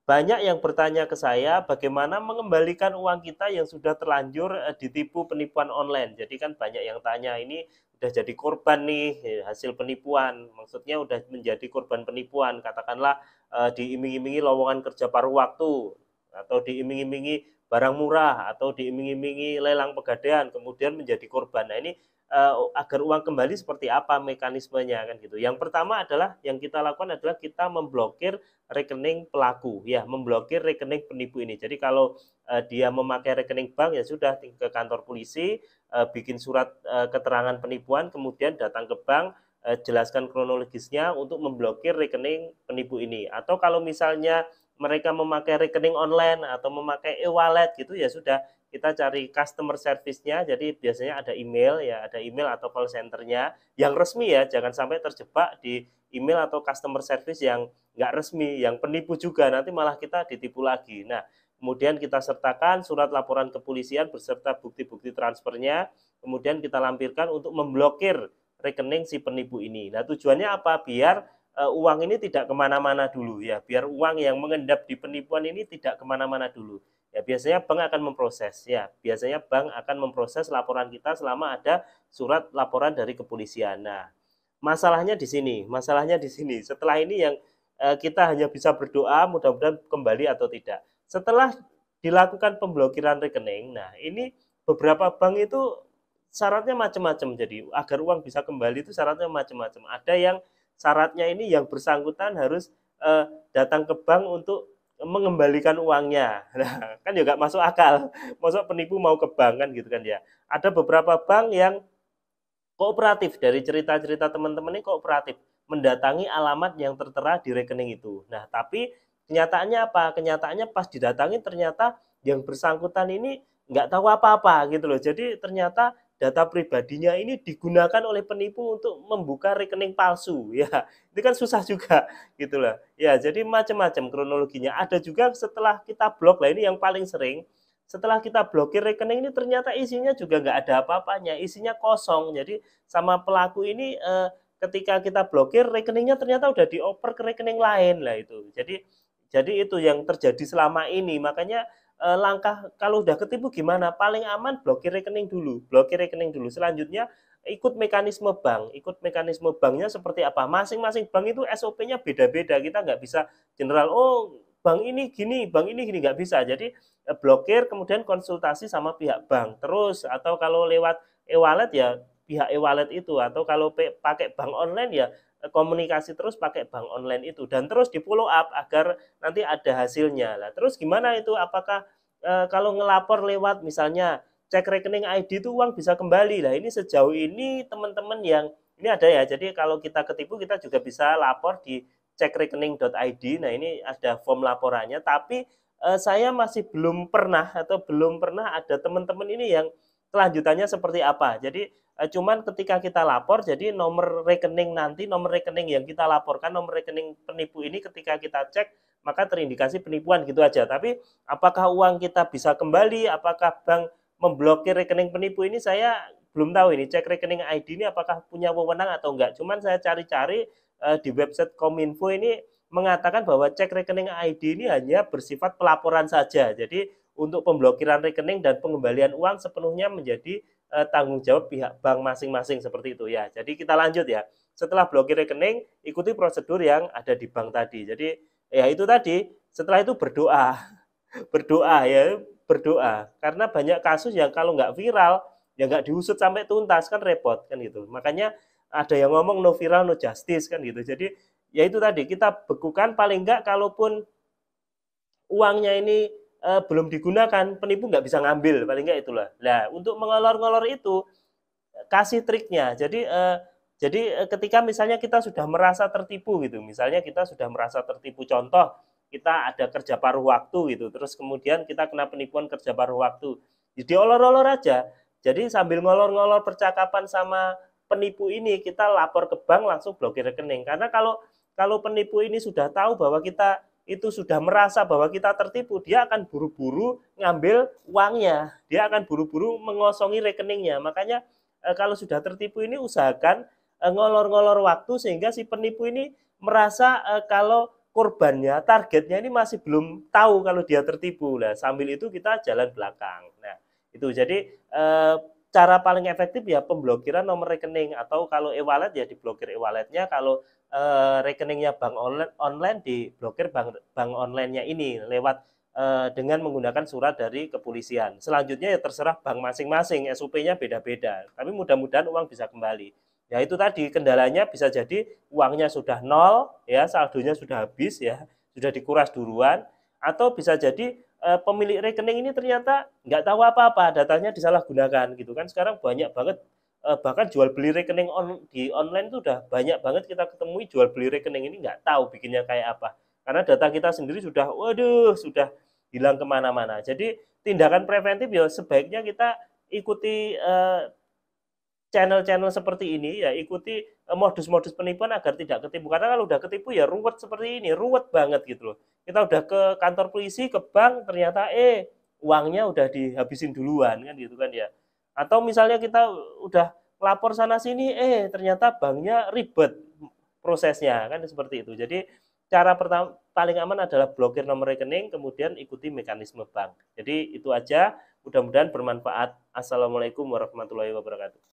banyak yang bertanya ke saya bagaimana mengembalikan uang kita yang sudah terlanjur ditipu penipuan online. Jadi kan banyak yang tanya ini udah jadi korban nih hasil penipuan. Maksudnya udah menjadi korban penipuan. Katakanlah diiming-imingi lowongan kerja paruh waktu atau diiming-imingi barang murah atau diiming-imingi lelang pegadaian kemudian menjadi korban. Nah, ini agar uang kembali seperti apa mekanismenya kan gitu. Yang pertama adalah yang kita lakukan adalah kita memblokir rekening pelaku ya, memblokir rekening penipu ini. Jadi kalau dia memakai rekening bank ya sudah ke kantor polisi, bikin surat keterangan penipuan, kemudian datang ke bank, jelaskan kronologisnya untuk memblokir rekening penipu ini. Atau kalau misalnya mereka memakai rekening online atau memakai e-wallet gitu ya sudah kita cari customer service-nya. Jadi biasanya ada email ya, ada email atau call center-nya yang resmi ya, jangan sampai terjebak di email atau customer service yang nggak resmi, yang penipu juga, nanti malah kita ditipu lagi. Nah, kemudian kita sertakan surat laporan kepolisian beserta bukti-bukti transfernya, kemudian kita lampirkan untuk memblokir rekening si penipu ini. Nah, tujuannya apa? Biar uang ini tidak kemana-mana dulu ya, biar uang yang mengendap di penipuan ini tidak kemana-mana dulu. Ya, biasanya bank akan memproses ya, biasanya bank akan memproses laporan kita selama ada surat laporan dari kepolisian. Nah, masalahnya di sini. Setelah ini yang kita hanya bisa berdoa mudah-mudahan kembali atau tidak. Setelah dilakukan pemblokiran rekening, nah ini beberapa bank itu syaratnya macam-macam. Jadi agar uang bisa kembali itu syaratnya macam-macam. Ada yang syaratnya ini yang bersangkutan harus datang ke bank untuk mengembalikan uangnya. Nah, kan juga masuk akal. Masuk penipu mau ke bank kan gitu kan ya. Ada beberapa bank yang kooperatif, dari cerita-cerita teman-teman ini kooperatif mendatangi alamat yang tertera di rekening itu. Nah, tapi kenyataannya apa? Kenyataannya pas didatangi ternyata yang bersangkutan ini nggak tahu apa-apa gitu loh. Jadi ternyata data pribadinya ini digunakan oleh penipu untuk membuka rekening palsu. Ya, itu kan susah juga gitu loh. Ya, jadi macam-macam kronologinya. Ada juga setelah kita blok, lah ini yang paling sering, setelah kita blokir rekening ini ternyata isinya juga nggak ada apa-apanya, isinya kosong. Jadi sama pelaku ini ketika kita blokir rekeningnya ternyata udah dioper ke rekening lain lah itu. Jadi itu yang terjadi selama ini. Makanya langkah kalau udah ketipu gimana? Paling aman blokir rekening dulu, blokir rekening dulu. Selanjutnya ikut mekanisme bank, ikut mekanisme banknya seperti apa. Masing-masing bank itu SOP-nya beda-beda. Kita nggak bisa general. Oh, bank ini gini, bank ini gini, nggak bisa. Jadi blokir kemudian konsultasi sama pihak bank terus, atau kalau lewat e-wallet ya pihak e-wallet itu, atau kalau pakai bank online ya komunikasi terus pakai bank online itu dan terus di follow up agar nanti ada hasilnya lah. Terus gimana itu, apakah kalau ngelapor lewat misalnya cek rekening ID itu uang bisa kembali lah? Ini sejauh ini teman-teman yang ini ada ya, jadi kalau kita ketipu kita juga bisa lapor di cekrekening.id. Nah, ini ada form laporannya, tapi saya masih belum pernah atau belum pernah ada teman-teman ini yang kelanjutannya seperti apa. Jadi cuman ketika kita lapor, jadi nomor rekening nanti, nomor rekening yang kita laporkan, nomor rekening penipu ini ketika kita cek maka terindikasi penipuan gitu aja. Tapi apakah uang kita bisa kembali, apakah bank memblokir rekening penipu ini saya belum tahu. Ini cek rekening ID ini apakah punya wewenang atau enggak. Cuman saya cari-cari di website Kominfo ini mengatakan bahwa cek rekening ID ini hanya bersifat pelaporan saja. Jadi untuk pemblokiran rekening dan pengembalian uang sepenuhnya menjadi tanggung jawab pihak bank masing-masing seperti itu ya. Jadi kita lanjut ya. Setelah blokir rekening, ikuti prosedur yang ada di bank tadi. Jadi ya itu tadi, setelah itu berdoa. Berdoa ya, berdoa. Karena banyak kasus yang kalau nggak viral, ya nggak diusut sampai tuntas kan repot kan gitu. Makanya ada yang ngomong no viral no justice kan gitu. Jadi ya itu tadi, kita bekukan, paling nggak kalaupun uangnya ini belum digunakan, penipu nggak bisa ngambil, paling nggak itulah. Nah, untuk mengolor-ngolor itu kasih triknya. Jadi ketika misalnya kita sudah merasa tertipu gitu, misalnya kita sudah merasa tertipu, contoh kita ada kerja paruh waktu gitu, terus kemudian kita kena penipuan kerja paruh waktu, jadi olor-olor aja. Jadi sambil ngolor-ngolor percakapan sama penipu ini, kita lapor ke bank langsung blokir rekening. Karena kalau kalau penipu ini sudah tahu bahwa kita itu sudah merasa bahwa kita tertipu, dia akan buru-buru ngambil uangnya, dia akan buru-buru mengosongi rekeningnya. Makanya kalau sudah tertipu ini usahakan ngolor-ngolor waktu sehingga si penipu ini merasa kalau korbannya, targetnya ini masih belum tahu kalau dia tertipu. Nah, sambil itu kita jalan belakang. Nah, itu jadi cara paling efektif ya pemblokiran nomor rekening, atau kalau e-wallet ya diblokir e-walletnya, kalau rekeningnya bank online diblokir bank onlinenya ini lewat dengan menggunakan surat dari kepolisian. Selanjutnya ya terserah bank masing-masing, SOP-nya beda-beda. Tapi mudah-mudahan uang bisa kembali. Ya itu tadi kendalanya bisa jadi uangnya sudah nol, ya saldonya sudah habis, ya sudah dikuras duluan, atau bisa jadi pemilik rekening ini ternyata nggak tahu apa-apa, datanya disalahgunakan gitu kan. Sekarang banyak banget bahkan jual beli rekening di online itu udah banyak banget kita ketemui jual beli rekening ini nggak tahu bikinnya kayak apa. Karena data kita sendiri sudah, waduh, sudah hilang kemana-mana. Jadi tindakan preventif ya sebaiknya kita ikuti channel-channel seperti ini, ya ikuti modus-modus penipuan agar tidak ketipu. Karena kalau udah ketipu ya ruwet seperti ini, ruwet banget gitu loh. Kita udah ke kantor polisi, ke bank, ternyata uangnya udah dihabisin duluan kan gitu kan ya. Atau misalnya kita udah lapor sana sini, ternyata banknya ribet prosesnya kan seperti itu. Jadi cara pertama paling aman adalah blokir nomor rekening, kemudian ikuti mekanisme bank. Jadi itu aja, mudah-mudahan bermanfaat. Assalamualaikum warahmatullahi wabarakatuh.